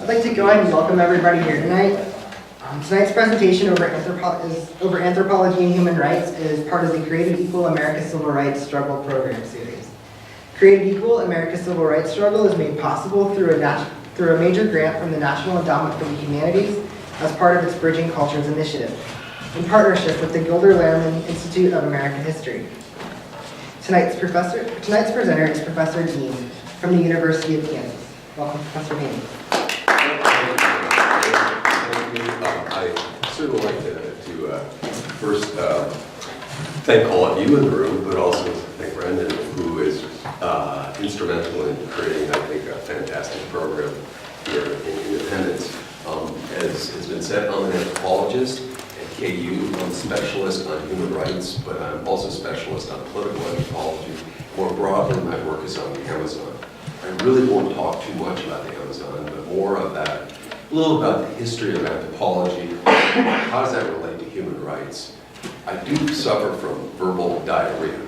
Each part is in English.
I'd like to go ahead and welcome everybody here tonight. Tonight's presentation over anthropology and human rights is part of the Created Equal America Civil Rights Struggle program series. Created Equal America Civil Rights Struggle is made possible through a major grant from the National Endowment for the Humanities as part of its Bridging Cultures initiative, in partnership with the Gilder Lehrman Institute of American History. Tonight's presenter is Professor Dean from the University of Kansas. Welcome, Professor Dean. I certainly would like to first thank all of you in the room, but also thank Brendan, who is instrumental in creating, I think, a fantastic program here in Independence. As has been said, I'm an anthropologist at KU. I'm a specialist on human rights, but I'm also a specialist on political anthropology. More broadly, my work is on the Amazon. I really won't talk too much about the Amazon, but more about a little about the history of anthropology. How does that relate to human rights? I do suffer from verbal diarrhea.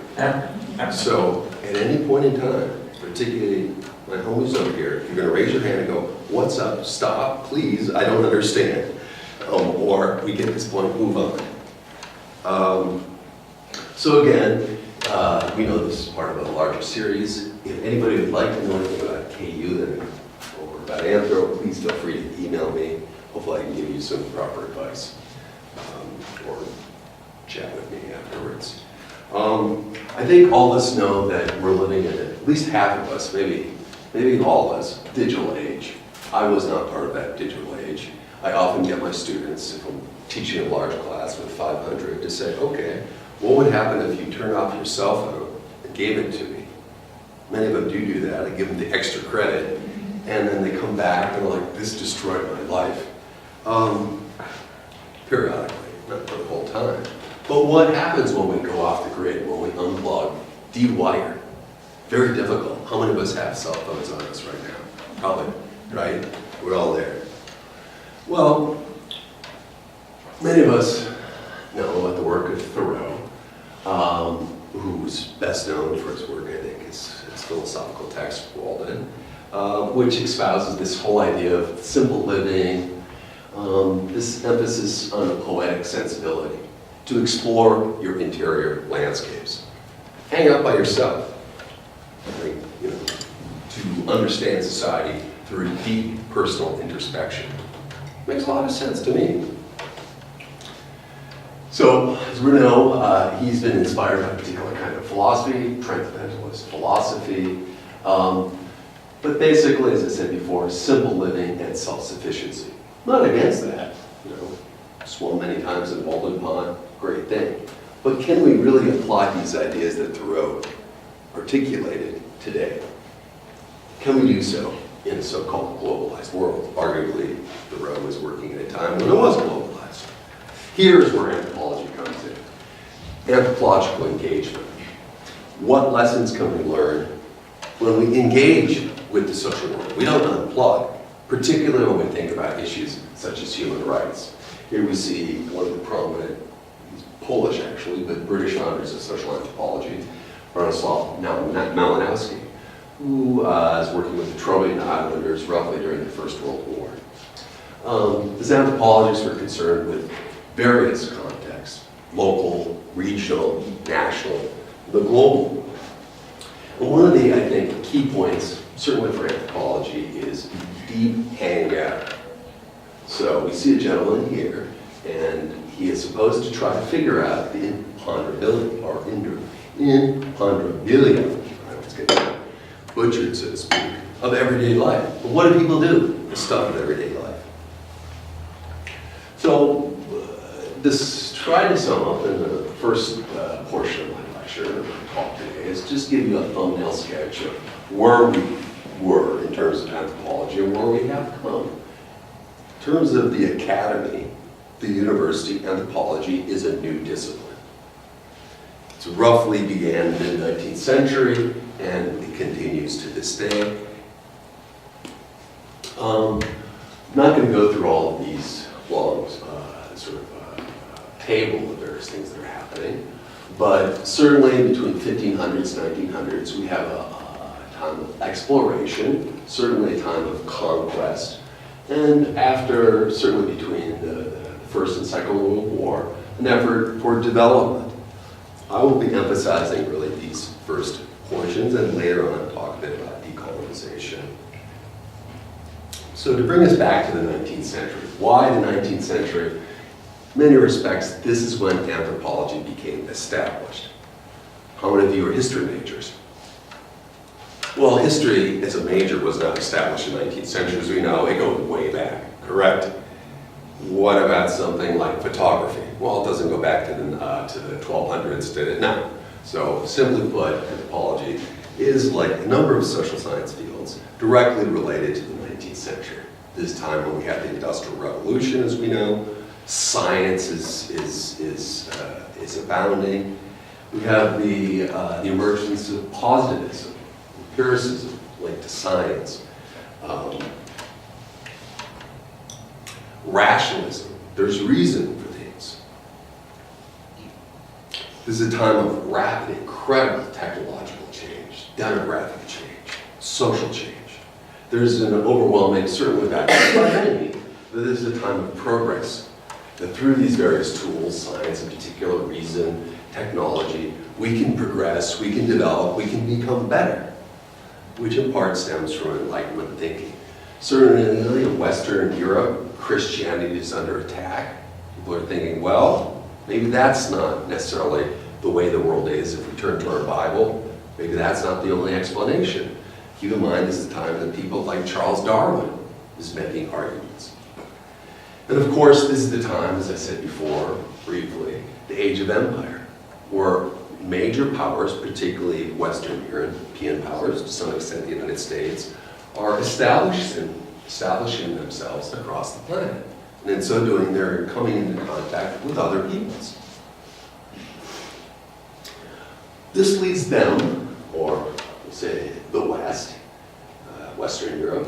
So at any point in time, particularly my homies over here, you're going to raise your hand and go, "What's up? Stop, please, I don't understand." Or we get this point, move on. So again, we know this is part of a larger series. If anybody would like to know anything about KU or about Anthro, please feel free to email me. Hopefully I can give you some proper advice or chat with me afterwards. I think all of us know that we're living in, at least half of us, maybe all of us, digital age. I was not part of that digital age. I often get my students, if I'm teaching a large class with 500, to say, okay, what would happen if you turned off your cell phone and gave it to me? Many of them do that. I give them the extra credit, and then they come back and they're like, this destroyed my life. Periodically, not for the whole time. But what happens when we go off the grid, when we unplug, de-wire? Very difficult. How many of us have cell phones on us right now? Probably, right? We're all there. Well, many of us know about the work of Thoreau, who's best known for his work, I think, his philosophical text, Walden, which espouses this whole idea of simple living, this emphasis on a poetic sensibility, to explore your interior landscapes. Hang out by yourself, to understand society through deep personal introspection. Makes a lot of sense to me. So, as we know, he's been inspired by a particular kind of philosophy, transcendentalist philosophy, but basically, as I said before, simple living and self-sufficiency. Not against that, swum many times in Walden Pond, great thing. But can we really apply these ideas that Thoreau articulated today? Can we do so in a so-called globalized world? Arguably, Thoreau was working at a time when it was globalized. Here's where anthropology comes in. Anthropological engagement. What lessons can we learn when we engage with the social world? We don't unplug, particularly when we think about issues such as human rights. Here we see one of the prominent, he's Polish actually, but British founders of social anthropology, Bartholomew Dean, who is working with the Trojan Islanders roughly during the First World War. As anthropologists, we're concerned with various contexts, local, regional, national, the global. And one of the, I think, key points, certainly for anthropology, is deep hanging out. So we see a gentleman here, and he is supposed to try to figure out the imponderability, or imponderability, let's get that butchered, so to speak, of everyday life. But what do people do? The stuff of everyday life. So, try to sum up in the first portion of my lecture, or talk today, is just give you a thumbnail sketch of where we were in terms of anthropology and where we have come. In terms of the academy, the university, anthropology is a new discipline. It roughly began in the mid-19th century, and it continues to this day. I'm not going to go through all of these long table of various things that are happening, but certainly between 1500s and 1900s, we have a time of exploration, certainly a time of conquest, and after, certainly between the First and Second World War, an effort for development. I will be emphasizing really these first portions, and later on talk a bit about decolonization. So to bring us back to the 19th century, why the 19th century? In many respects, this is when anthropology became established. How many of you are history majors? Well, history as a major was not established in the 19th century, as we know. It goes way back, correct? What about something like photography? Well, it doesn't go back to the 1200s, did it? No. So simply put, anthropology is like a number of social science fields directly related to the 19th century. This time when we have the Industrial Revolution, as we know, science is abounding. We have the emergence of positivism, empiricism linked to science, rationalism. There's reason for things. This is a time of rapid, incredible technological change, demographic change, social change. There's an overwhelming, certainly back in my enemy, that this is a time of progress. That through these various tools, science in particular, reason, technology, we can progress, we can develop, we can become better, which in part stems from Enlightenment thinking. Certainly in Western Europe, Christianity is under attack. People are thinking, well, maybe that's not necessarily the way the world is. If we turn to our Bible, maybe that's not the only explanation. Keep in mind, this is a time that people like Charles Darwin is making arguments. And of course, this is the time, as I said before, briefly, the age of empire, where major powers, particularly Western European powers, to some extent the United States, are establishing themselves across the planet. And in so doing, they're coming into contact with other peoples. This leads them, or say the West, Western Europe,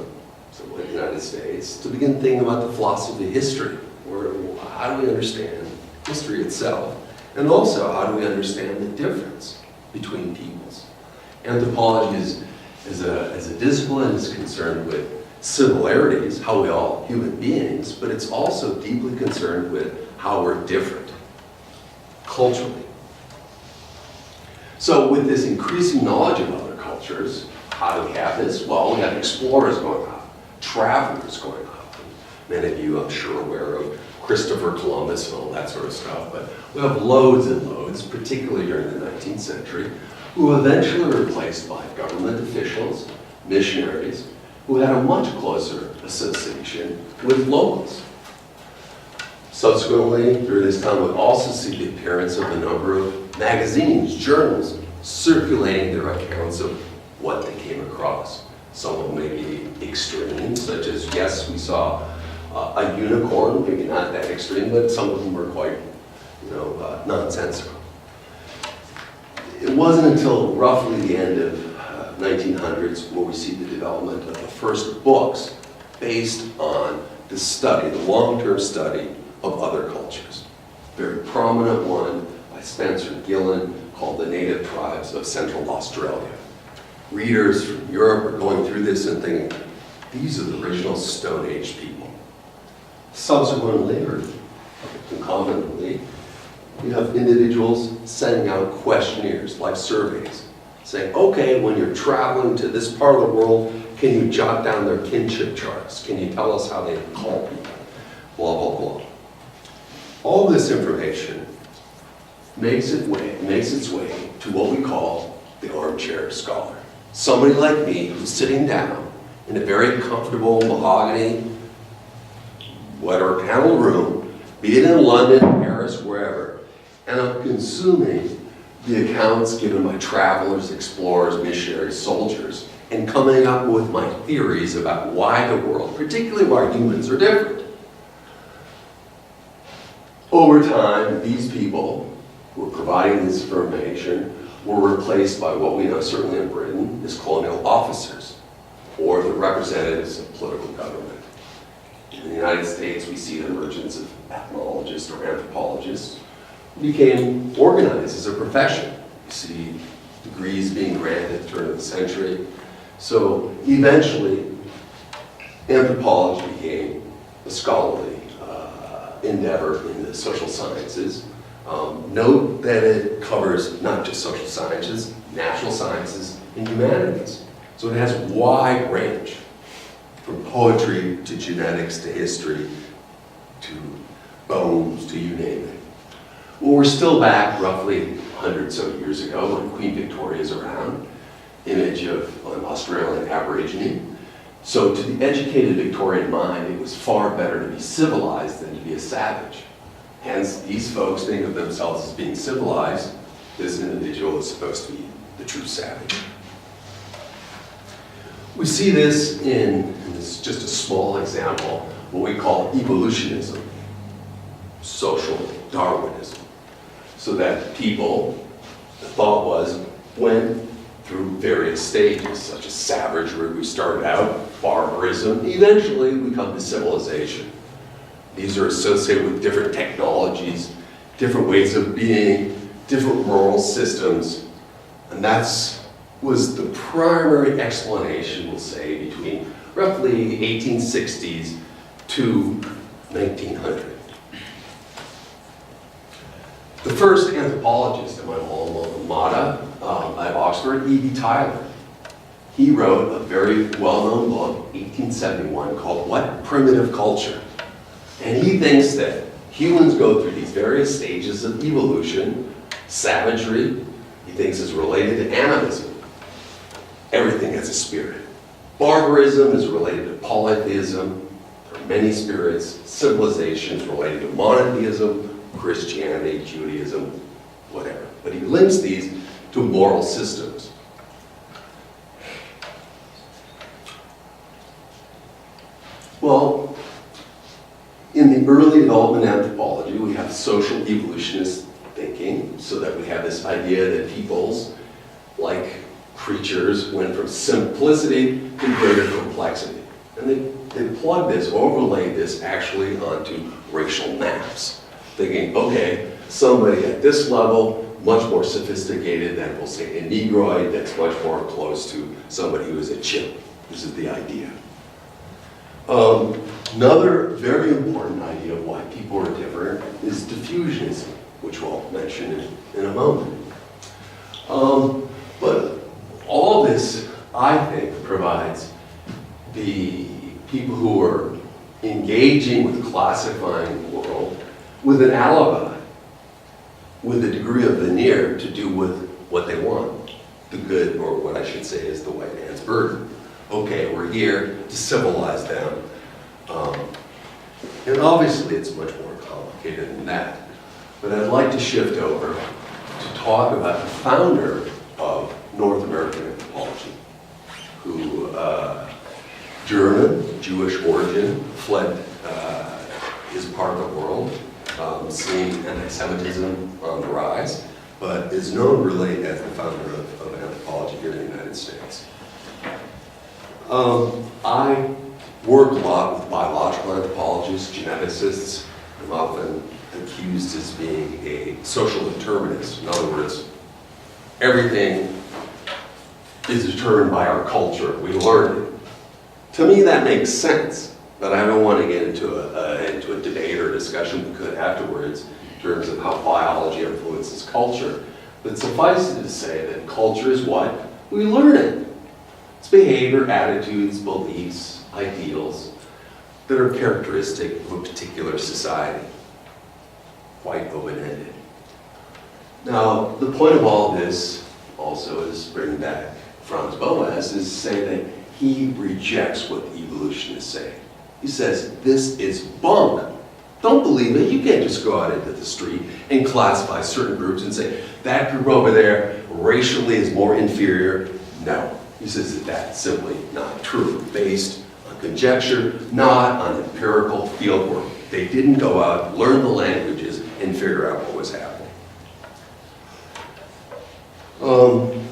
so like the United States, to begin thinking about the philosophy of history, or how do we understand history itself, and also how do we understand the difference between peoples. Anthropology as a discipline is concerned with similarities, how we all human beings, but it's also deeply concerned with how we're different culturally. So with this increasing knowledge of other cultures, how do we have this? Well, we have explorers going on, travelers going on. Many of you, I'm sure, are aware of Christopher Columbus and all that sort of stuff, but we have loads and loads, particularly during the 19th century, who eventually were replaced by government officials, missionaries, who had a much closer association with locals. Subsequently, during this time, we also see the appearance of a number of magazines, journals, circulating their accounts of what they came across. Some of them may be extreme, such as, yes, we saw a unicorn, maybe not that extreme, but some of them were quite, nonsensical. It wasn't until roughly the end of 1900s where we see the development of the first books based on the study, the long-term study of other cultures. A very prominent one by Spencer and Gillen called The Native Tribes of Central Australia. Readers from Europe are going through this and thinking, these are the original Stone Age people. Subsequently, or concomitantly, you have individuals sending out questionnaires, like surveys, saying, okay, when you're traveling to this part of the world, can you jot down their kinship charts? Can you tell us how they call people? Blah, blah, blah. All this information makes its way to what we call the armchair scholar. Somebody like me who's sitting down in a very comfortable mahogany, whatever panel room, be it in London, Paris, wherever, and I'm consuming the accounts given by travelers, explorers, missionaries, soldiers, and coming up with my theories about why the world, particularly why humans, are different. Over time, these people who were providing this information were replaced by what we know, certainly in Britain, as colonial officers, or the representatives of political government. In the United States, we see the emergence of ethnologists or anthropologists who became organized as a profession. You see degrees being granted at the turn of the century. So eventually, anthropology became became a scholarly endeavor in the social sciences. Note that it covers not just social sciences, natural sciences, and humanities. So it has a wide range, from poetry to genetics to history to bones to you name it. Well, we're still back roughly 100 so years ago when Queen Victoria's around, image of an Australian Aborigine. So to the educated Victorian mind, it was far better to be civilized than to be a savage. Hence, these folks think of themselves as being civilized. This individual is supposed to be the true savage. We see this in, and this is just a small example, what we call evolutionism, social Darwinism. So that people, the thought was, went through various stages, such as savagery, we started out, barbarism, eventually we come to civilization. These are associated with different technologies, different ways of being, different moral systems, and that's was the primary explanation, we'll say, between roughly 1860s to 1900. The first anthropologist at my alma mater at Oxford, E.B. Tyler, he wrote a very well-known book, 1871, called What Primitive Culture? And he thinks that humans go through these various stages of evolution. Savagery, he thinks, is related to animism. Everything has a spirit. Barbarism is related to polytheism. There are many spirits. Civilization is related to monotheism, Christianity, Judaism, whatever. But he links these to moral systems. Well, in the early development of anthropology, we have social evolutionist thinking, so that we have this idea that peoples, like creatures, went from simplicity to greater complexity. And they plugged this, overlaid this actually onto racial maps, thinking, okay, somebody at this level, much more sophisticated than, we'll say, a Negroid, that's much more close to somebody who is a chimp. This is the idea. Another very important idea of why people are different is diffusionism, which we'll mention in a moment. But all this, I think, provides the people who are engaging with classifying the world with an alibi, with a degree of veneer to do with what they want. The good, or what I should say is the white man's burden. Okay, we're here to civilize them. And obviously it's much more complicated than that. But I'd like to shift over to talk about the founder of North American anthropology, who, German, Jewish origin, fled his part of the world, seeing anti-Semitism on the rise, but is known really as the founder of anthropology here in the United States. I work a lot with biological anthropologists, geneticists. I'm often accused as being a social determinist. In other words, everything is determined by our culture. We learn it. To me, that makes sense, but I don't want to get into a debate or discussion. We could afterwards in terms of how biology influences culture. But suffice it to say that culture is what? We learn it. It's behavior, attitudes, beliefs, ideals that are characteristic of a particular society. Quite open-ended. Now, the point of all this also is bring back Franz Boas, is to say that he rejects what the evolutionists say. He says, this is bunk. Don't believe it. You can't just go out into the street and classify certain groups and say, that group over there racially is more inferior. No. He says that that's simply not true, based on conjecture, not on empirical fieldwork. They didn't go out, learn the languages, and figure out what was happening.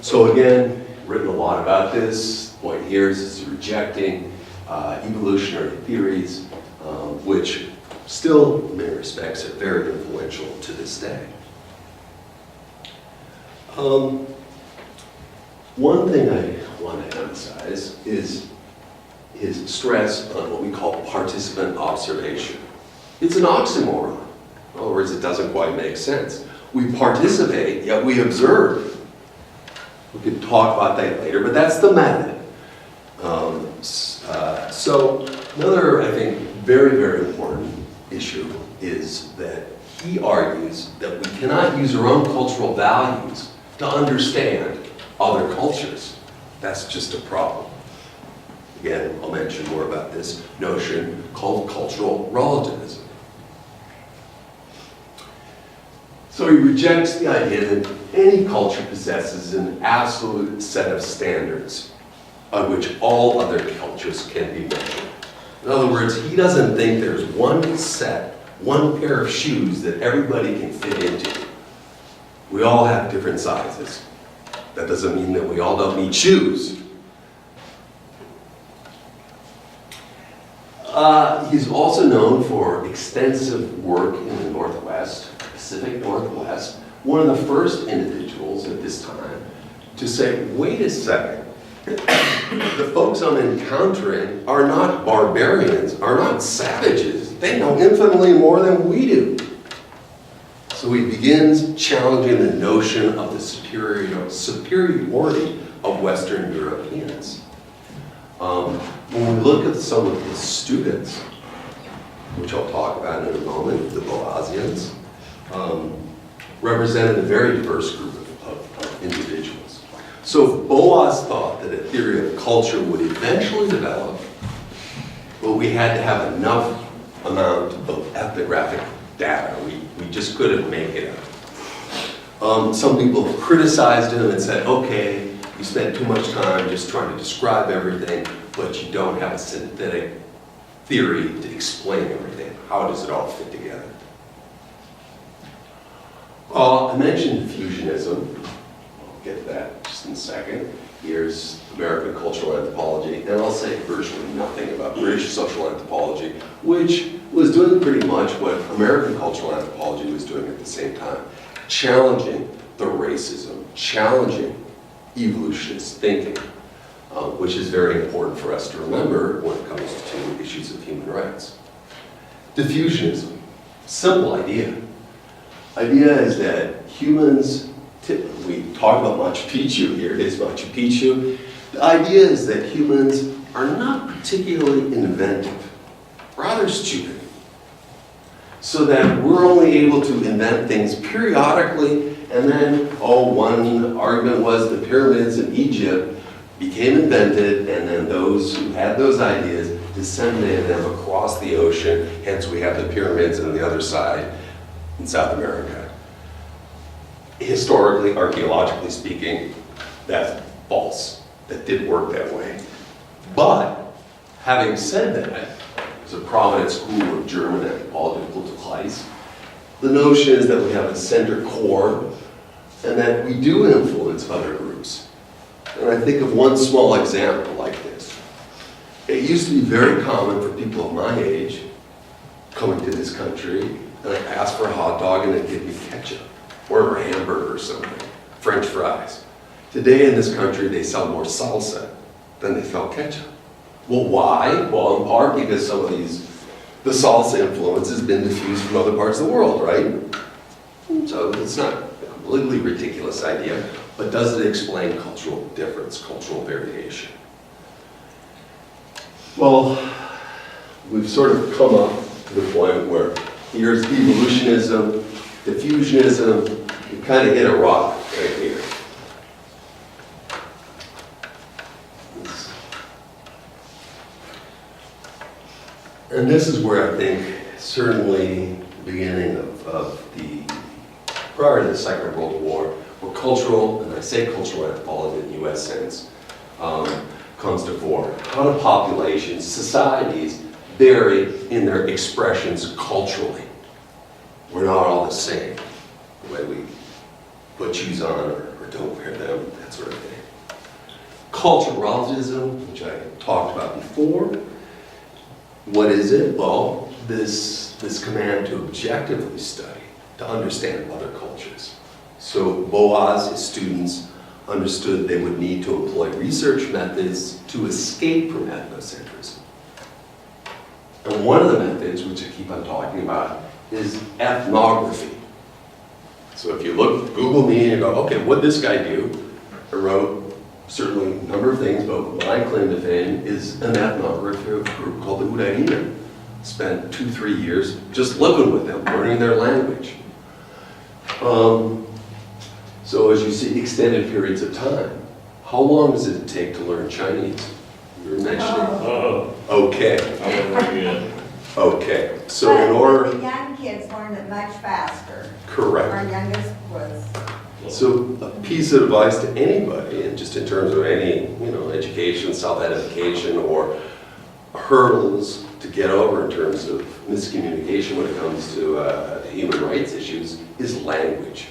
So again, written a lot about this. The point here is rejecting evolutionary theories, which still, in many respects, are very influential to this day. One thing I want to emphasize is his stress on what we call participant observation. It's an oxymoron. In other words, it doesn't quite make sense. We participate, yet we observe. We could talk about that later, but that's the method. So another, I think, very, very important issue is that he argues that we cannot use our own cultural values to understand other cultures. That's just a problem. Again, I'll mention more about this notion called cultural relativism. So he rejects the idea that any culture possesses an absolute set of standards on which all other cultures can be measured. In other words, he doesn't think there's one set, one pair of shoes that everybody can fit into. We all have different sizes. That doesn't mean that we all don't need shoes. He's also known for extensive work in the Northwest, Pacific Northwest, one of the first individuals at this time to say, wait a second, the folks I'm encountering are not barbarians, are not savages. They know infinitely more than we do. So he begins challenging the notion of the superiority of Western Europeans. When we look at some of his students, which I'll talk about in a moment, the Boasians, represented a very diverse group of individuals. So if Boas thought that a theory of culture would eventually develop, but we had to have enough amount of ethnographic data. We just couldn't make it up. Some people have criticized him and said, okay, you spent too much time just trying to describe everything, but you don't have a synthetic theory to explain everything. How does it all fit together? I mentioned fusionism. I'll get to that just in a second. Here's American cultural anthropology, and I'll say virtually nothing about British social anthropology, which was doing pretty much what American cultural anthropology was doing at the same time, challenging the racism, challenging evolutionist thinking, which is very important for us to remember when it comes to issues of human rights. Diffusionism, simple idea. Idea is that humans, we talk about Machu Picchu here, here's Machu Picchu. The idea is that humans are not particularly inventive, rather stupid. So that we're only able to invent things periodically, and then, one argument was the pyramids in Egypt became invented, and then those who had those ideas disseminated them across the ocean, hence we have the pyramids on the other side in South America. Historically, archaeologically speaking, that's false. That didn't work that way. But, having said that, there's a prominent school of German anthropology called the notion is that we have a center core, and that we do influence other groups. And I think of one small example like this. It used to be very common for people of my age coming to this country, and I asked for a hot dog and they'd give me ketchup, or a hamburger or something, French fries. Today in this country, they sell more salsa than they sell ketchup. Well, why? Well, in part because some of the salsa influence has been diffused from other parts of the world, right? So it's not a completely ridiculous idea, but does it explain cultural difference, cultural variation? Well, we've sort of come up to the point where here's evolutionism, diffusionism, you kind of hit a rock right here. And this is where I think certainly the beginning of the, prior to the Second World War, where cultural, and I say cultural anthropology in the US sense, comes to fore. How do populations, societies, vary in their expressions culturally? We're not all the same, the way we put shoes on or don't wear them, that sort of thing. Cultural relativism, which I talked about before. What is it? Well, this command to objectively study, to understand other cultures. So Boas, his students, understood they would need to employ research methods to escape from ethnocentrism. And one of the methods, which I keep on talking about, is ethnography. So if you look, Google me and go, okay, what'd this guy do? I wrote certainly a number of things, but my claim to fame is an ethnographer of a group called the Urarina. Spent 2-3 years just living with them, learning their language. So as you see, extended periods of time. How long does it take to learn Chinese? You were mentioning. Okay. Okay. So But in order. the young kids learn it much faster. Correct. Our youngest was. So a piece of advice to anybody, and just in terms of any, education, self-edification, or hurdles to get over in terms of miscommunication when it comes to human rights issues, is language.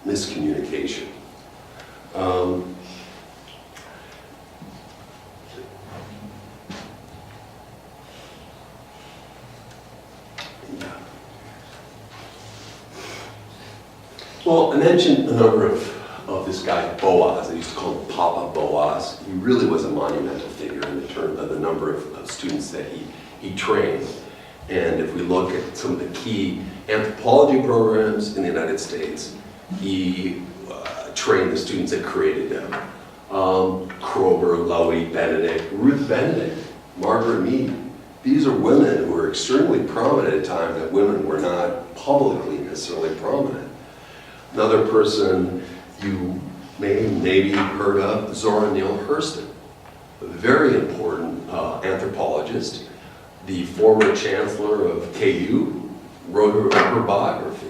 Miscommunication. Well, I mentioned a number of this guy Boas. I used to call him Papa Boas. He really was a monumental figure in terms of the number of students that he trained. And if we look at some of the key anthropology programs in the United States, he trained the students that created them. Kroeber, Lowy, Benedict, Ruth Benedict, Margaret Mead. These are women who were extremely prominent at a time that women were not publicly necessarily prominent. Another person you maybe heard of, Zora Neale Hurston, a very important anthropologist. The former chancellor of KU wrote her biography.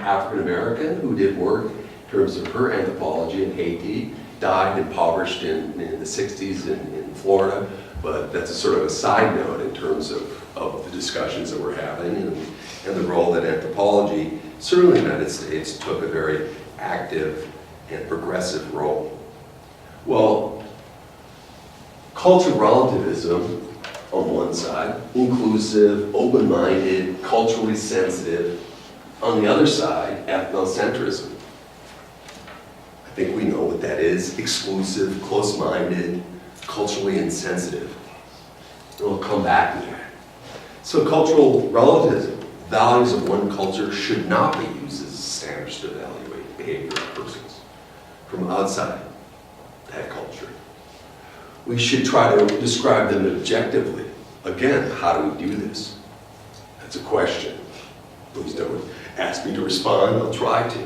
African American who did work in terms of her anthropology in Haiti, died impoverished in the 60s in Florida, but that's a sort of a side note in terms of the discussions that we're having and the role that anthropology, certainly in the United States, took a very active and progressive role. Well, cultural relativism on one side, inclusive, open-minded, culturally sensitive. On the other side, ethnocentrism. I think we know what that is: exclusive, close-minded, culturally insensitive. And we'll come back to that. So cultural relativism, values of one culture should not be used as standards to evaluate behavior of persons from outside that culture. We should try to describe them objectively. Again, how do we do this? That's a question. Please don't ask me to respond, I'll try to.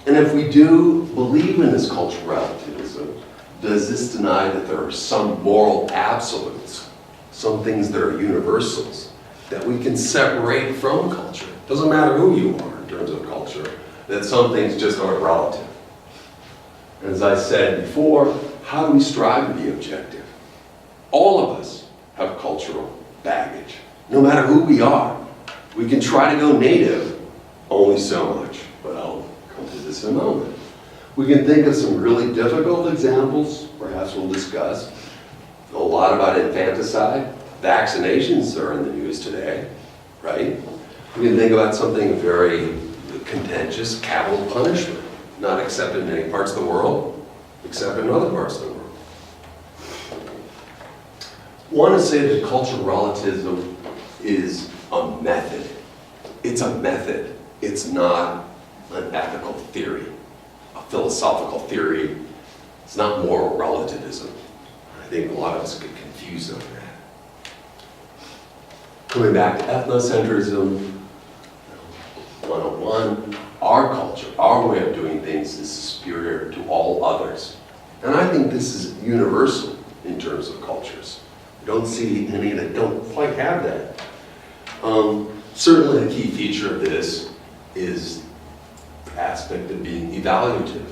And if we do believe in this cultural relativism, does this deny that there are some moral absolutes, some things that are universals, that we can separate from culture? Doesn't matter who you are in terms of culture, that some things just aren't relative. As I said before, how do we strive to be objective? All of us have cultural baggage, no matter who we are. We can try to go native only so much, but I'll come to this in a moment. We can think of some really difficult examples, perhaps we'll discuss. A lot about infanticide. Vaccinations are in the news today, right? We can think about something very contentious, capital punishment, not accepted in many parts of the world, except in other parts of the world. I want to say that cultural relativism is a method. It's a method. It's not an ethical theory, a philosophical theory. It's not moral relativism. I think a lot of us get confused on that. Coming back to ethnocentrism, 101, our culture, our way of doing things is superior to all others. And I think this is universal in terms of cultures. I don't see any that don't quite have that. Certainly a key feature of this is the aspect of being evaluative.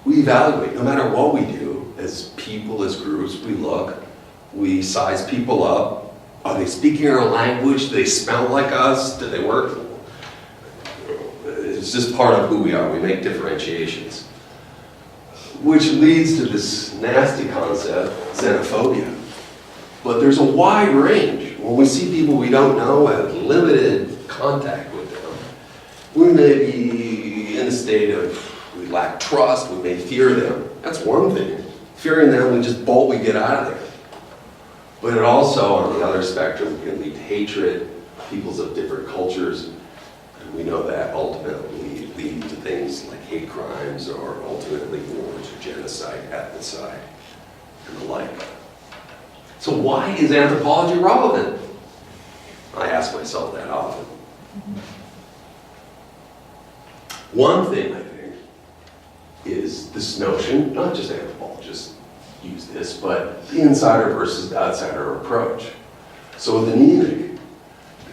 We evaluate, no matter what we do, as people, as groups, we look, we size people up. Are they speaking our language? Do they smell like us? Do they work? It's just part of who we are. We make differentiations. Which leads to this nasty concept, xenophobia. But there's a wide range. When we see people we don't know, have limited contact with them, we may be in a state of, we lack trust, we may fear them. That's one thing. Fearing them, we get out of there. But it also, on the other spectrum, can lead to hatred, peoples of different cultures, and we know that ultimately lead to things like hate crimes or ultimately wars or genocide, ethnocide, and the like. So why is anthropology relevant? I ask myself that often. One thing I think is this notion, not just anthropologists use this, but the insider versus the outsider approach. So with anemic,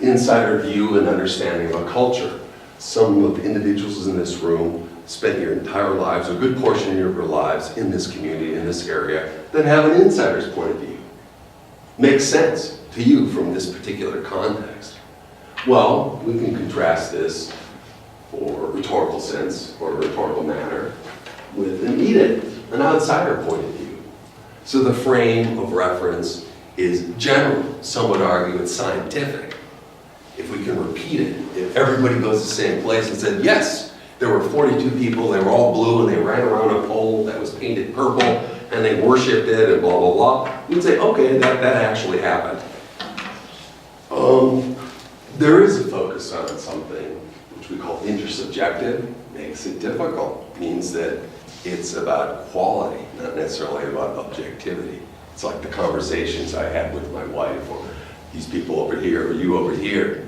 insider view and understanding of a culture. Some of the individuals in this room spent your entire lives, a good portion of your lives in this community, in this area, that have an insider's point of view. Makes sense to you from this particular context. Well, we can contrast this for rhetorical sense or rhetorical manner with an edict, an outsider point of view. So the frame of reference is general. Some would argue it's scientific. If we can repeat it, if everybody goes to the same place and said, yes, there were 42 people, they were all blue, and they ran around a pole that was painted purple, and they worshipped it, and blah, blah, blah, we'd say, okay, that actually happened. There is a focus on something which we call intersubjective, makes it difficult, means that it's about quality, not necessarily about objectivity. It's like the conversations I had with my wife, or these people over here, or you over here.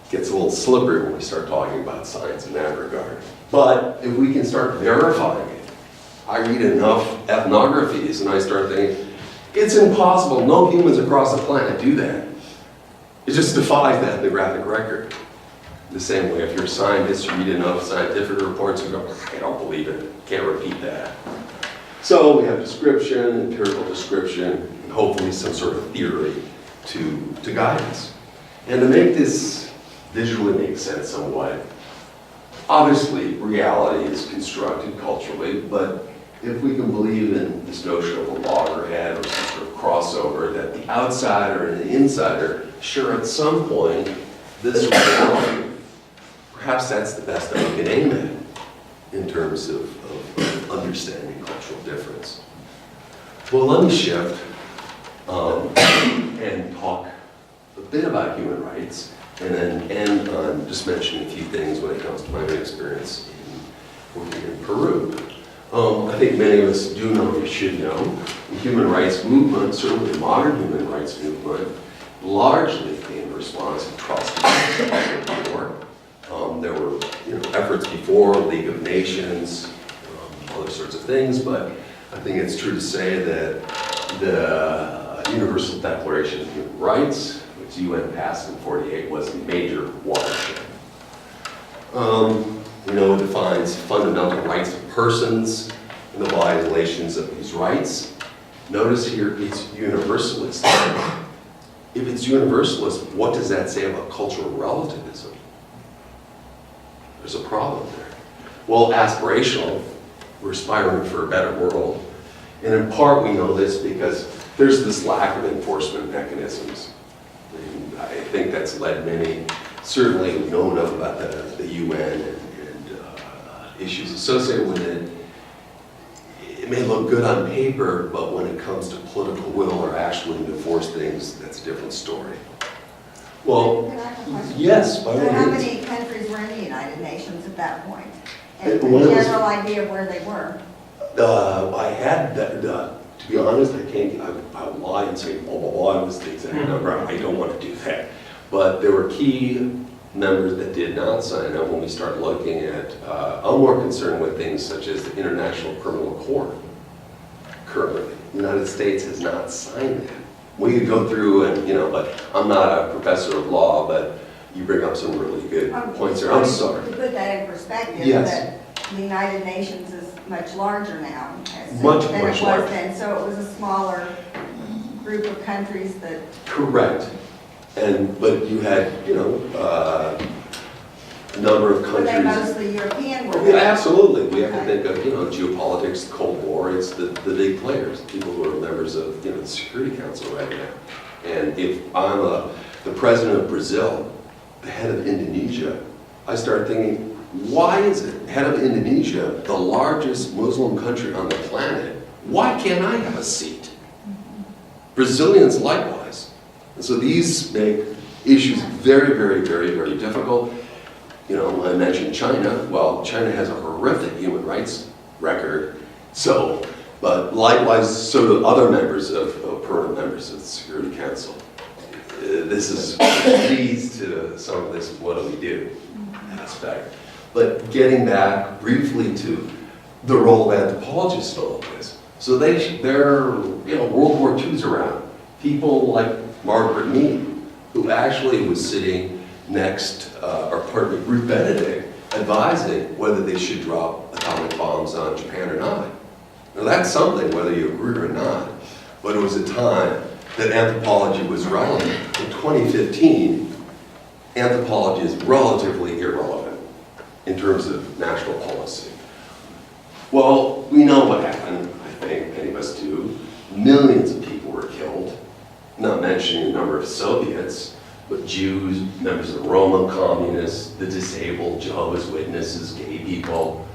It gets a little slippery when we start talking about science in that regard. But if we can start verifying it, I read enough ethnographies and I start thinking, it's impossible, no humans across the planet do that. It just defies the ethnographic record. The same way, if you're a scientist, you read enough scientific reports, you go, I don't believe it, can't repeat that. So we have description, empirical description, and hopefully some sort of theory to guide us. And to make this visually make sense somewhat, obviously reality is constructed culturally, but if we can believe in this notion of a loggerhead or some sort of crossover, that the outsider and the insider share at some point this reality, perhaps that's the best that we can aim at in terms of understanding cultural difference. Well, let me shift and talk a bit about human rights, and then end on just mentioning a few things when it comes to my own experience in working in Peru. I think many of us do know, or should know, the human rights movement, certainly the modern human rights movement, largely came in response to trust war. There were efforts before, League of Nations, other sorts of things, but I think it's true to say that the Universal Declaration of Human Rights, which the UN passed in '48, was a major watershed. It defines fundamental rights of persons and the violations of these rights. Notice here it's universalist. If it's universalist, what does that say about cultural relativism? There's a problem there. Well, aspirational, we're aspiring for a better world. And in part we know this because there's this lack of enforcement mechanisms. And I think that's led many, certainly we know enough about the UN and issues associated with it. It may look good on paper, but when it comes to political will or actually to enforce things, that's a different story. Well, Can I have a question? yes, by So all how means. many countries were in the United Nations at that point? And When a it was- general idea of where they were? I had that, to be honest, I would lie and say, blah, blah, blah, was the exact number. I don't want to do that. But there were key members that did not sign up when we start looking at, I'm more concerned with things such as the International Criminal Court. Currently, the United States has not signed that. We could go through and, but I'm not a professor of law, but you bring up some really good points here. I'm sorry. To put that in perspective, Yes. that the United Nations is much larger now. Much, than much it was larger. then. So it was a smaller group of countries that, Correct. But you had, a number of were they countries. mostly European? Were Yeah, they? absolutely. We have to Okay. think of, geopolitics, the Cold War, it's the big players, people who are members of, the Security Council right now. And if I'm the president of Brazil, the head of Indonesia, I start thinking, why is it, head of Indonesia, the largest Muslim country on the planet, why can't I have a seat? Brazilians likewise. And so these make issues very, very, very, very difficult. You know, I mentioned China. Well, China has a horrific human rights record. So, but likewise, so do other members permanent members of the Security Council. This is leads to some of this what do we do aspect. But getting back briefly to the role of anthropologists in all of this. So they're, you know, World War II's around. People like Margaret Mead, who actually was sitting next, Ruth Benedict, advising whether they should drop atomic bombs on Japan or not. Now that's something, whether you agree or not, but it was a time that anthropology was relevant. In 2015, anthropology is relatively irrelevant in terms of national policy. Well, we know what happened, I think, many of us do. Millions of people were killed, not mentioning the number of Soviets, but Jews, members of the Roma communists, the disabled, Jehovah's Witnesses, gay people,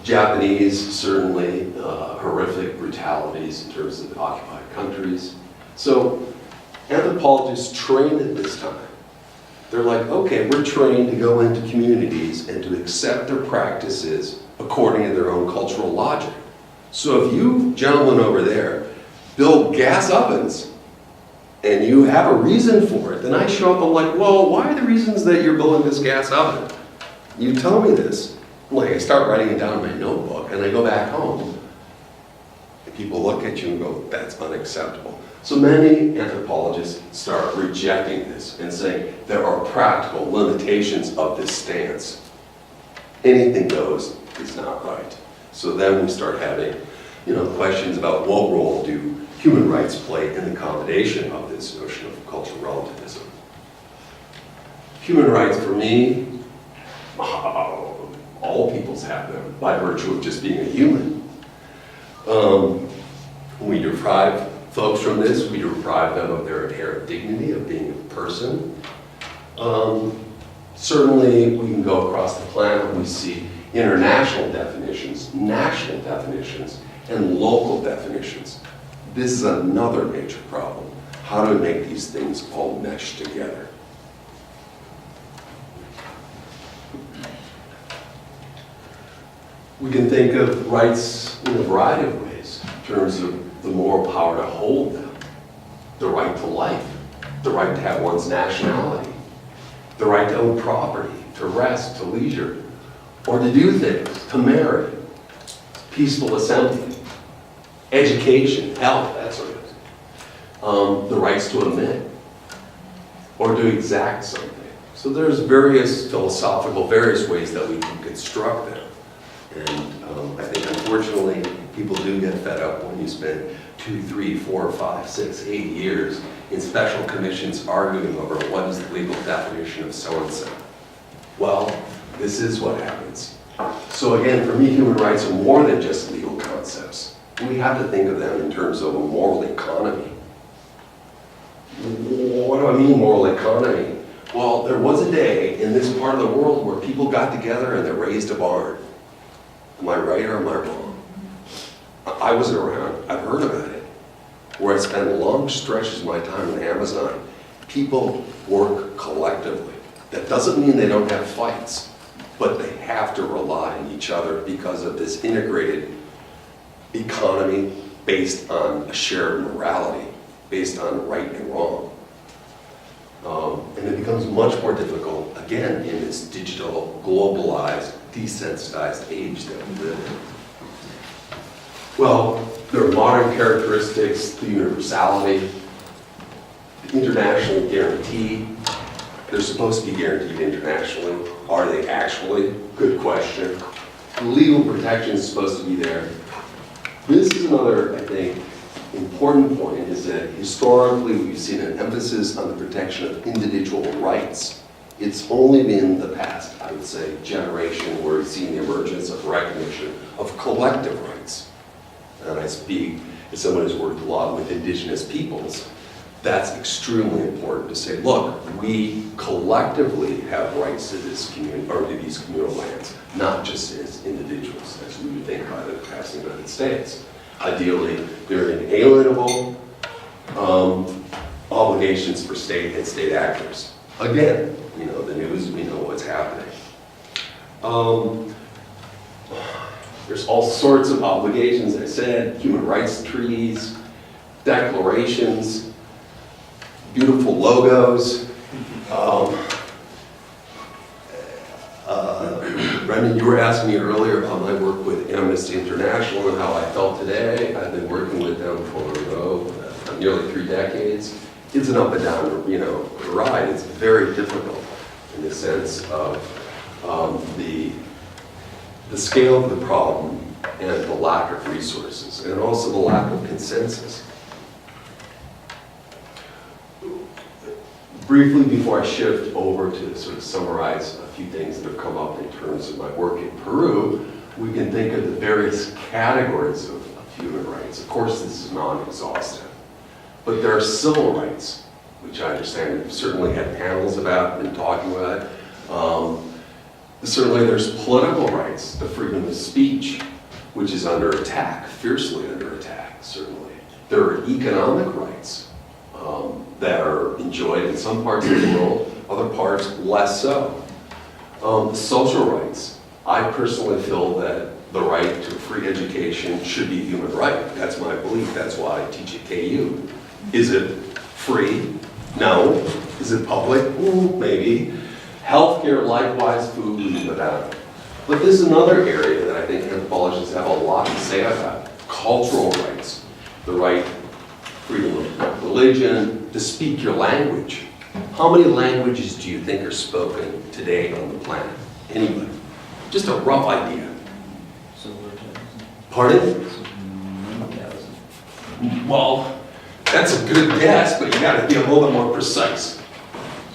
Japanese, certainly horrific brutalities in terms of the occupied countries. So anthropologists trained at this time. They're like, okay, we're trained to go into communities and to accept their practices according to their own cultural logic. So if you gentlemen over there build gas ovens and you have a reason for it, then I show up, I'm like, well, why are the reasons that you're building this gas oven? You tell me this. Like, I start writing it down in my notebook, and I go back home, and people look at you and go, that's unacceptable. So many anthropologists start rejecting this and saying there are practical limitations of this stance. Anything goes is not right. So then we start having, you know, questions about what role do human rights play in the accommodation of this notion of cultural relativism. Human rights, for me, all peoples have them by virtue of just being a human. We deprive folks from this, we deprive them of their inherent dignity of being a person. Certainly, we can go across the planet and we see international definitions, national definitions, and local definitions. This is another major problem. How do we make these things all mesh together? We can think of rights in a variety of ways, in terms of the moral power to hold them, the right to life, the right to have one's nationality, the right to own property, to rest, to leisure, or to do things, to marry, peaceful assembly, education, health, that sort of thing. The rights to omit, or to exact something. So there's various philosophical, various ways that we can construct them. And I think unfortunately, people do get fed up when you spend 2, 3, 4, 5, 6, 8 years in special commissions arguing over what is the legal definition of so-and-so. Well, this is what happens. So again, for me, human rights are more than just legal concepts. We have to think of them in terms of a moral economy. What do I mean, moral economy? Well, there was a day in this part of the world where people got together and they raised a barn. Am I right or am I wrong? I wasn't around. I've heard about it. Where I spent long stretches of my time in Amazon. People work collectively. That doesn't mean they don't have fights, but they have to rely on each other because of this integrated economy based on a shared morality, based on right and wrong. And it becomes much more difficult, again, in this digital, globalized, desensitized age that we live in. Well, there are modern characteristics, the universality, the internationally guaranteed. They're supposed to be guaranteed internationally. Are they actually? Good question. Legal protection is supposed to be there. This is another, I think, important point, is that historically we've seen an emphasis on the protection of individual rights. It's only been the past, I would say, generation where we've seen the emergence of recognition of collective rights. And I speak as someone who's worked a lot with indigenous peoples. that's extremely important to say, look, we collectively have rights to this community, or to these communal lands, not just as individuals, as we would think about it across the United States. Ideally, they're inalienable obligations for state and state actors. Again, you know, the news, we know what's happening. There's all sorts of obligations, I said, human rights treaties, declarations, beautiful logos. Brendan, you were asking me earlier about my work with Amnesty International and how I felt today. I've been working with them for nearly 3 decades. It's an up and down, you know, ride. It's very difficult in the sense of the scale of the problem and the lack of resources, and also the lack of consensus. Briefly, before I shift over to sort of summarize a few things that have come up in terms of my work in Peru, we can think of the various categories of human rights. Of course, this is non-exhaustive, but there are civil rights, which I understand we've certainly had panels about, been talking about. Certainly there's political rights, the freedom of speech, which is under attack, fiercely under attack, certainly. There are economic rights that are enjoyed in some parts of the world, other parts less so. Social rights. I personally feel that the right to free education should be a human right. That's my belief. That's why I teach at KU. Is it free? No. Is it public? Maybe. Healthcare, likewise, food, without. But this is another area that I think anthropologists have a lot to say about. Cultural rights. The right, freedom of religion, to speak your language. How many languages do you think are spoken today on the planet? Anybody? Just a rough idea. Pardon? Well, that's a good guess, but you gotta be a little bit more precise.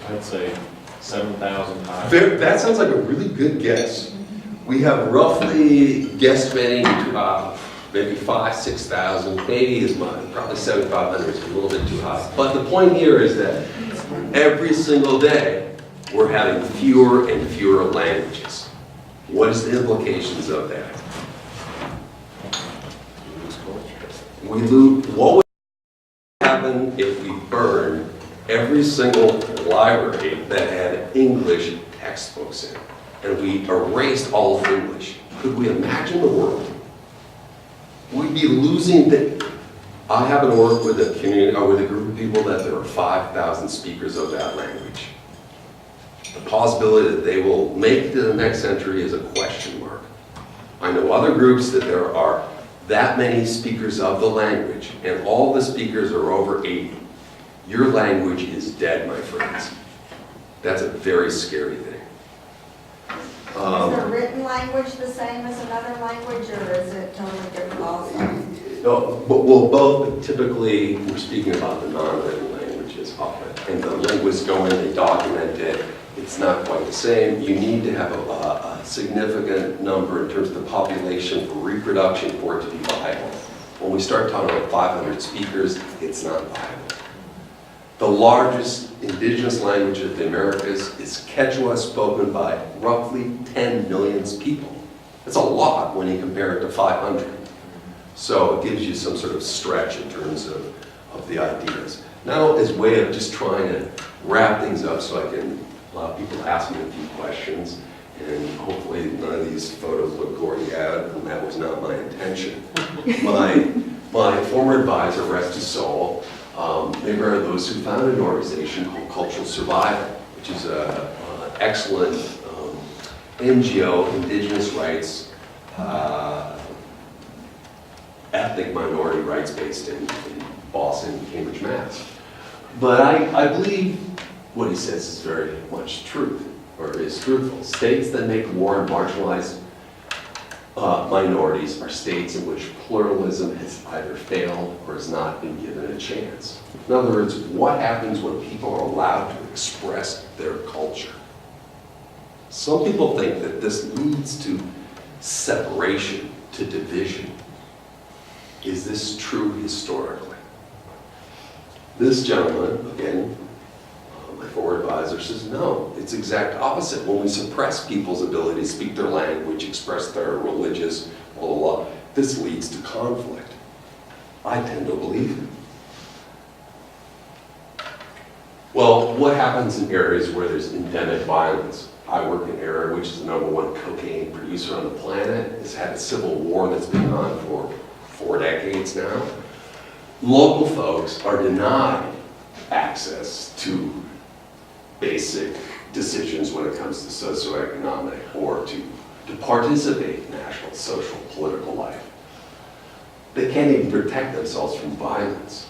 I'd say 7,000 high. That sounds like a really good guess. We have roughly guesstimating maybe 5,000, 6,000, maybe as much, probably 7,500 is a little bit too high. But the point here is that every single day we're having fewer and fewer languages. What is the implications of that? We lose. What would happen if we burned every single library that had English textbooks in, and we erased all of English? Could we imagine the world? We'd be losing I happen to work with a community, or with a group of people that there are 5,000 speakers of that language. The possibility that they will make it to the next century is a question mark. I know other groups that there are that many speakers of the language, and all the speakers are over 80. Your language is dead, my friends. That's a very scary thing. Is the written language the same as another language, or is it totally different also? No, well, both, but typically we're speaking about the non-written languages often. And the linguists go in, they document it. It's not quite the same. You need to have a significant number in terms of the population for reproduction for it to be viable. When we start talking about 500 speakers, it's not viable. The largest indigenous language of the Americas is Quechua, spoken by roughly 10 million people. That's a lot when you compare it to 500. So it gives you some sort of stretch in terms of the ideas. Now, as a way of just trying to wrap things up so I can allow people to ask me a few questions, and hopefully none of these photos look gory out, and that was not my intention. My former advisor, rest his soul, they were those who founded an organization called Cultural Survival, which is an excellent NGO, indigenous rights, ethnic minority rights based in Boston, Cambridge, Mass. But I believe what he says is very much truth, or is truthful. States that make war on marginalized minorities are states in which pluralism has either failed or has not been given a chance. In other words, what happens when people are allowed to express their culture? Some people think that this leads to separation, to division. Is this true historically? This gentleman, again, my former advisor, says, no, it's the exact opposite. When we suppress people's ability to speak their language, express their religious, blah, blah, blah, this leads to conflict. I tend to believe it. Well, what happens in areas where there's endemic violence? I work in an area which is the #1 cocaine producer on the planet. It's had a civil war that's been on for 4 decades now. Local folks are denied access to basic decisions when it comes to socioeconomic or to participate in national, social, political life. They can't even protect themselves from violence.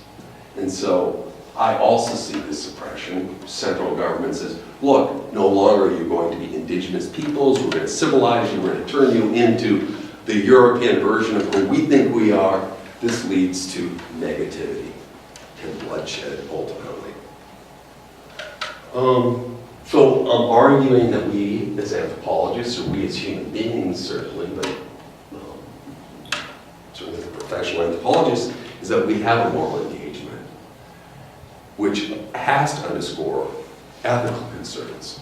And so I also see this suppression. Central government says, look, no longer are you going to be indigenous peoples, we're going to civilize you, we're going to turn you into the European version of who we think we are. This leads to negativity and bloodshed, ultimately. So I'm arguing that we as anthropologists, or we as human beings certainly, but certainly as professional anthropologists, is that we have a moral engagement, which has to underscore ethical concerns.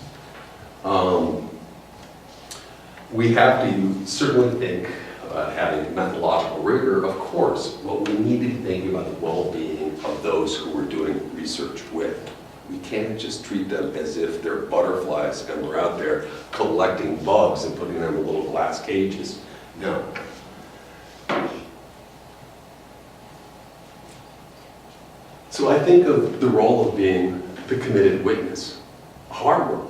We have to certainly think about having methodological rigor, of course, but we need to be thinking about the well-being of those who we're doing research with. We can't just treat them as if they're butterflies and we're out there collecting bugs and putting them in little glass cages. No. So I think of the role of being the committed witness. Hard work.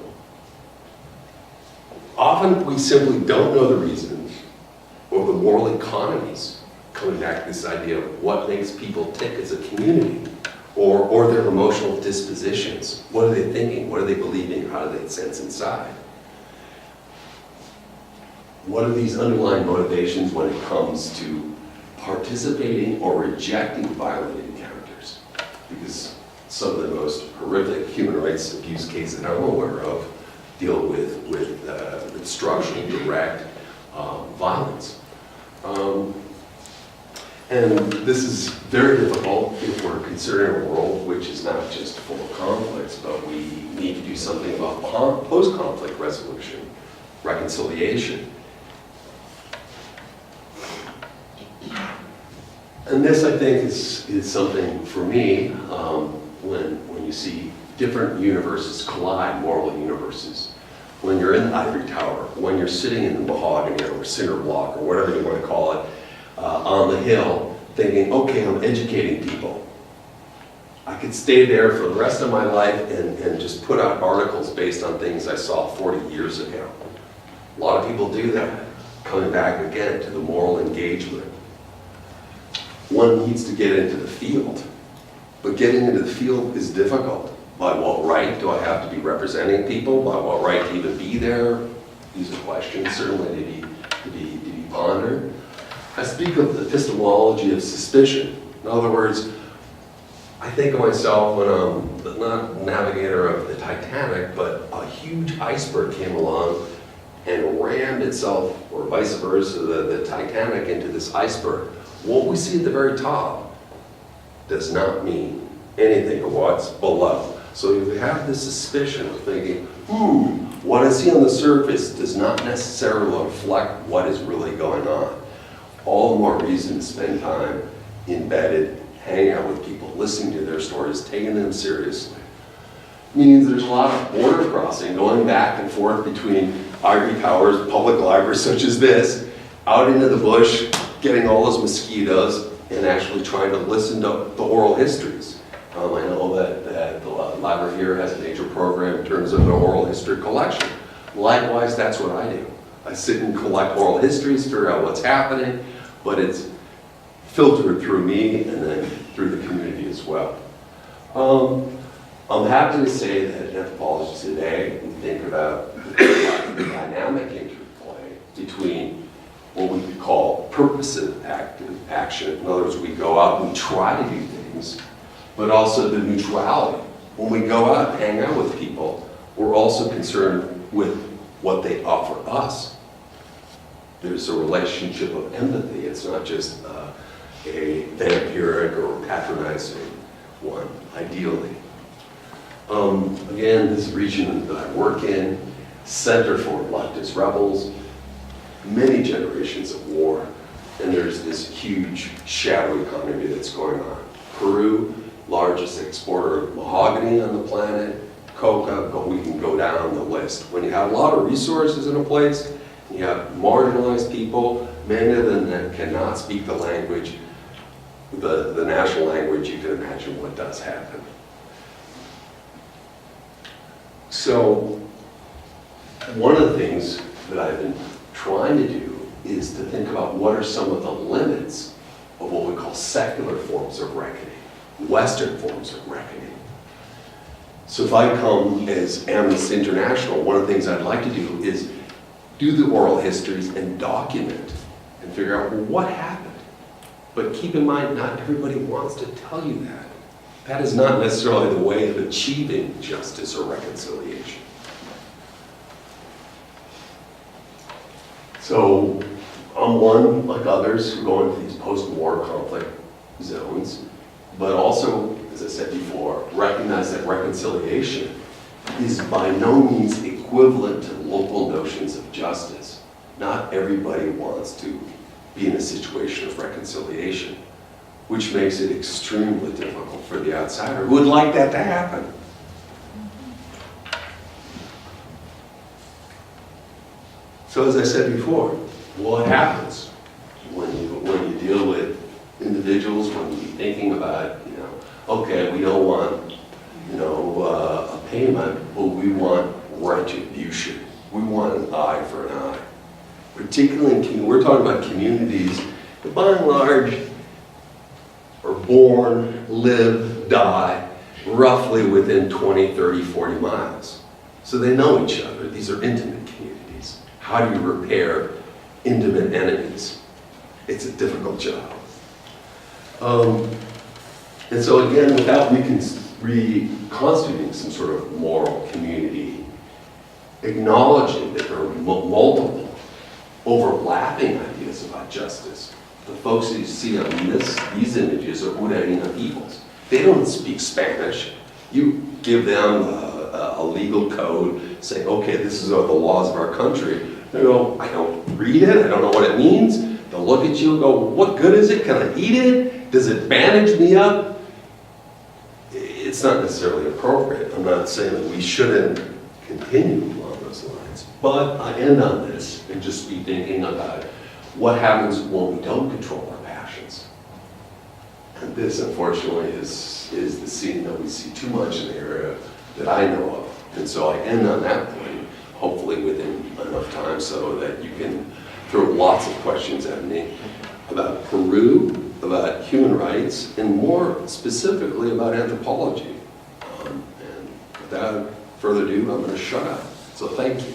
Often we simply don't know the reasons or the moral economies, coming back to this idea of what makes people tick as a community, or their emotional dispositions. What are they thinking? What are they believing? How do they sense inside? What are these underlying motivations when it comes to participating or rejecting violent encounters? Because some of the most horrific human rights abuse cases that I'm aware of deal with structurally direct violence. And this is very difficult if we're considering a world which is not just full of conflicts, but we need to do something about post-conflict resolution, reconciliation. And this, I think, is something for me when you see different universes collide, moral universes. When you're in the ivory tower, when you're sitting in the mahogany or cinder block or whatever you want to call it, on the hill, thinking, okay, I'm educating people. I could stay there for the rest of my life and just put out articles based on things I saw 40 years ago. A lot of people do that, coming back again to the moral engagement. One needs to get into the field, but getting into the field is difficult. By what right do I have to be representing people? By what right to even be there? These are questions certainly to be pondered. I speak of the epistemology of suspicion. In other words, I think of myself when I'm not navigator of the Titanic, but a huge iceberg came along and rammed itself, or vice versa, the Titanic into this iceberg. What we see at the very top does not mean anything of what's below. So you have this suspicion of thinking, what I see on the surface does not necessarily reflect what is really going on. All the more reason to spend time embedded, hanging out with people, listening to their stories, taking them seriously. Means there's a lot of border crossing, going back and forth between ivory towers, public libraries such as this, out into the bush, getting all those mosquitoes, and actually trying to listen to the oral histories. I know that the library here has a major program in terms of the oral history collection. Likewise, that's what I do. I sit and collect oral histories, figure out what's happening, but it's filtered through me and then through the community as well. I'm happy to say that in anthropology today, we think about the dynamic interplay between what we could call purposive action. In other words, we go out and we try to do things, but also the neutrality. When we go out and hang out with people, we're also concerned with what they offer us. There's a relationship of empathy. It's not just a vampiric or patronizing one, ideally. Again, this region that I work in, center for leftist rebels, many generations of war, and there's this huge shadow economy that's going on. Peru, largest exporter of mahogany on the planet, coca, we can go down the list. When you have a lot of resources in a place, you have marginalized people, many of them that cannot speak the language, the national language, you can imagine what does happen. So, one of the things that I've been trying to do is to think about what are some of the limits of what we call secular forms of reckoning, Western forms of reckoning. So if I come as Amnesty International, one of the things I'd like to do is do the oral histories and document and figure out, well, what happened? But keep in mind, not everybody wants to tell you that. That is not necessarily the way of achieving justice or reconciliation. So I'm one, like others, who go into these post-war conflict zones, but also, as I said before, recognize that reconciliation is by no means equivalent to local notions of justice. Not everybody wants to be in a situation of reconciliation, which makes it extremely difficult for the outsider who would like that to happen. So as I said before, what happens when you deal with individuals, when you're thinking about, okay, we don't want, a payment, but we want retribution. We want an eye for an eye. Particularly we're talking about communities that by and large are born, live, die, roughly within 20, 30, 40 miles. So they know each other. These are intimate communities. How do you repair intimate enemies? It's a difficult job. And so again, without reconstituting some sort of moral community, acknowledging that there are multiple overlapping ideas about justice. The folks that you see on these images are Urarina peoples. They don't speak Spanish. You give them a legal code, say, okay, this is the laws of our country. They go, I don't read it, I don't know what it means. They'll look at you and go, what good is it? Can I eat it? Does it bandage me up? It's not necessarily appropriate. I'm not saying that we shouldn't continue along those lines. But I end on this and just be thinking about what happens when we don't control our passions. And this, unfortunately, is the scene that we see too much in the area that I know of. And so I end on that point, hopefully within enough time so that you can throw lots of questions at me about Peru, about human rights, and more specifically about anthropology. And without further ado, I'm going to shut up. So thank you.